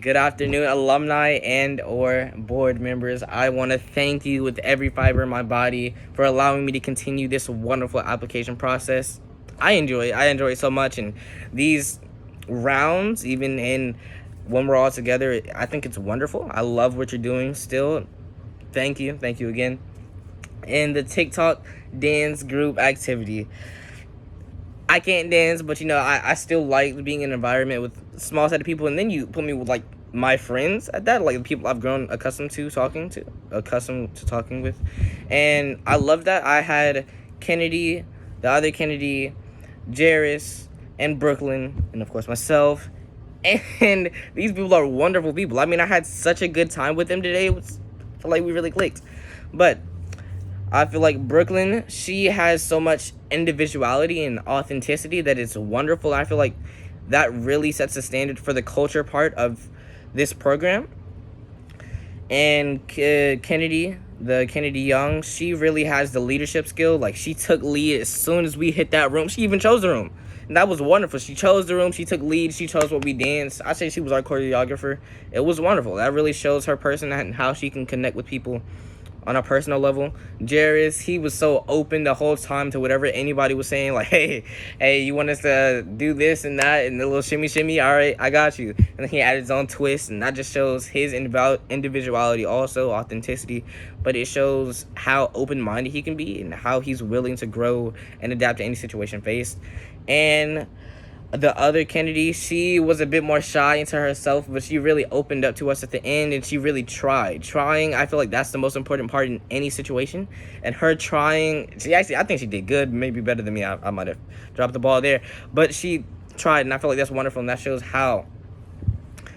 Good afternoon, alumni and or board members. I want to thank you with every fiber in my body for allowing me to continue this wonderful application process. I enjoy it so much, and these rounds, even in when we're all together, I think it's wonderful. I love what you're doing still. Thank you again. And the TikTok dance group activity. I can't dance, but I still like being in an environment with small set of people, and then you put me with like my friends at that, like the people I've grown accustomed to talking with, and I love that. I had Kennedy, the other Kennedy, Jairus, and Brooklyn, and of course myself, and these people are wonderful people. I mean, I had such a good time with them today. Feel like we really clicked, but I feel like Brooklyn, she has so much individuality and authenticity that it's wonderful. I feel like that really sets the standard for the culture part of this program. And Kennedy, the Kennedy Young, she really has the leadership skill. Like, she took lead as soon as we hit that room. She even chose the room. And that was wonderful. She chose the room. She took lead. She chose what we danced. I say she was our choreographer. It was wonderful. That really shows her person and how she can connect with people on a personal level. Jairus, he was so open the whole time to whatever anybody was saying, like, hey, you want us to do this and that and a little shimmy, all right, I got you. And then he added his own twist, and that just shows his individuality, also authenticity, but it shows how open-minded he can be and how he's willing to grow and adapt to any situation faced. And the other Kennedy, she was a bit more shy into herself, but she really opened up to us at the end, and she really tried. Trying, I feel like that's the most important part in any situation. And her trying, I think she did good, maybe better than me. I might have dropped the ball there. But she tried, and I feel like that's wonderful, and that shows how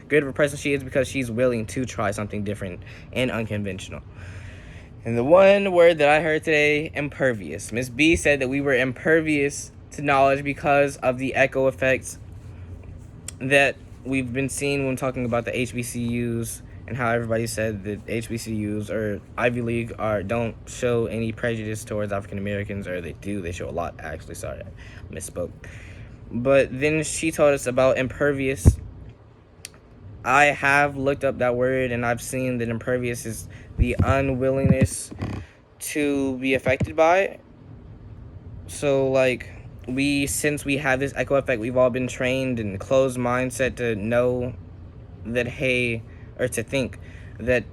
great of a person she is because she's willing to try something different and unconventional. And the one word that I heard today, impervious. Miss B said that we were impervious to knowledge because of the echo effects that we've been seeing when talking about the HBCUs and how everybody said that HBCUs or Ivy League don't show any prejudice towards African Americans, or they do. They show a lot, actually. Sorry, I misspoke. But then she told us about impervious. I have looked up that word, and I've seen that impervious is the unwillingness to be affected by it. So, like, since we have this echo effect, we've all been trained in a closed mindset to know that, or to think that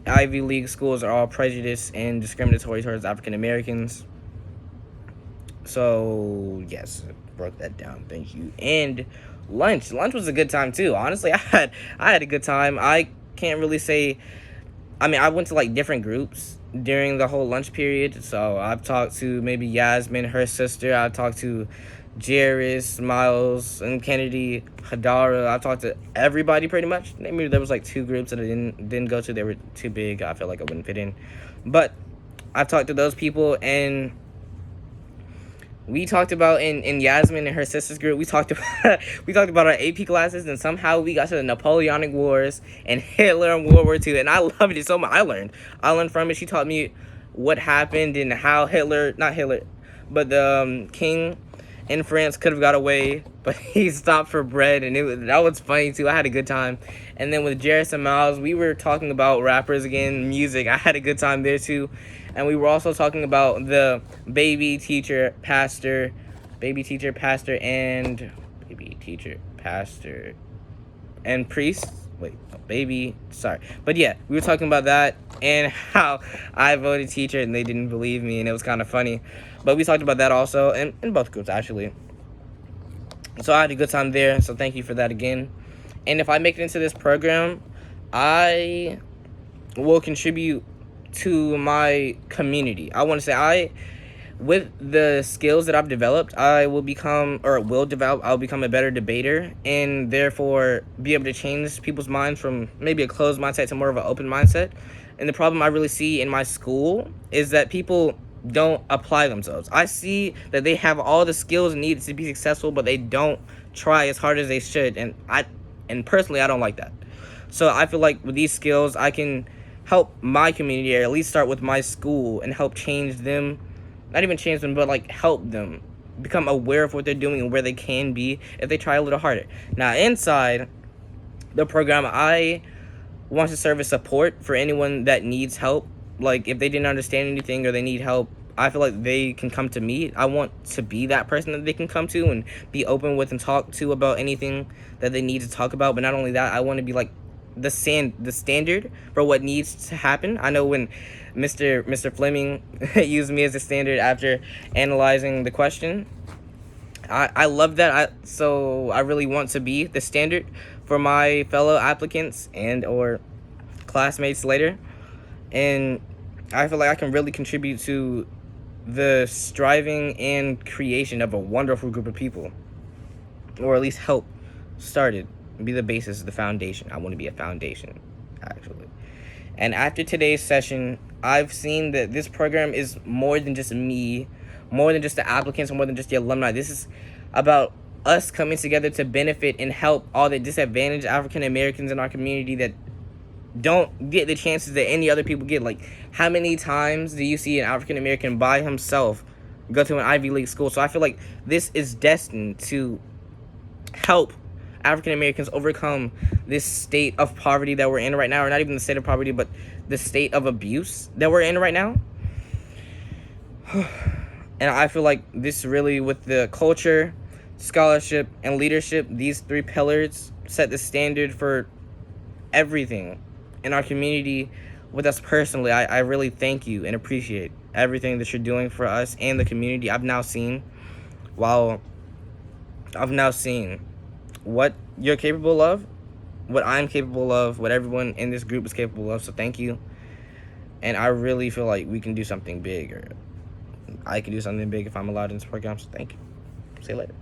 Ivy League schools are all prejudiced and discriminatory towards African Americans. So, yes, broke that down. Thank you. And lunch was a good time too. Honestly, I had a good time. I can't really say. I mean, I went to like different groups during the whole lunch period. So I've talked to maybe Yasmin, her sister. I've talked to Jairus, Miles, and Kennedy, Hadara. I've talked to everybody pretty much. Maybe there was like two groups that I didn't go to. They were too big. I felt like I wouldn't fit in. But I've talked to those people, and we talked about in Yasmin and her sister's group. We talked about our AP classes, and somehow we got to the Napoleonic Wars and Hitler and World War II, and I loved it so much. I learned from it. She taught me what happened and how not Hitler, but the king in France could have got away, but he stopped for bread, and that was funny too. I had a good time. And then with Jairus and Miles, we were talking about rappers again, music. I had a good time there too. And we were also talking about the baby teacher, pastor, and priest. But yeah, we were talking about that and how I voted teacher and they didn't believe me, and it was kind of funny. But we talked about that also, and in both groups, actually. So I had a good time there, so thank you for that again. And if I make it into this program, I will contribute to my community. I want to say with the skills that I've developed, I'll become a better debater, and therefore be able to change people's minds from maybe a closed mindset to more of an open mindset. And the problem I really see in my school is that people don't apply themselves. I see that they have all the skills needed to be successful, but they don't try as hard as they should, and personally I don't like that. So I feel like with these skills I can help my community, or at least start with my school, and help change them. Not even change them, but like help them become aware of what they're doing and where they can be if they try a little harder. Now inside, the program, I want to serve as support for anyone that needs help. Like, if they didn't understand anything or they need help, I feel like they can come to me. I want to be that person that they can come to and be open with and talk to about anything that they need to talk about. But not only that, I want to be like the standard for what needs to happen. I know when Mr. Fleming used me as a standard after analyzing the question, I love that. So I really want to be the standard for my fellow applicants and or classmates later. And I feel like I can really contribute to the striving and creation of a wonderful group of people, or at least help start it, be the basis, the foundation. I want to be a foundation, actually. And after today's session, I've seen that this program is more than just me, more than just the applicants, more than just the alumni. This is about us coming together to benefit and help all the disadvantaged African Americans in our community that don't get the chances that any other people get. Like, how many times do you see an African American by himself go to an Ivy League school? So I feel like this is destined to help African Americans overcome this state of poverty that we're in right now, or not even the state of poverty, but the state of abuse that we're in right now. And I feel like this really, with the culture, scholarship, and leadership, these three pillars set the standard for everything in our community. With us personally, I really thank you and appreciate everything that you're doing for us and the community. I've now seen what you're capable of, what I'm capable of, what everyone in this group is capable of. So thank you. And I really feel like we can do something big, or I can do something big if I'm allowed in this program. So thank you. See you later.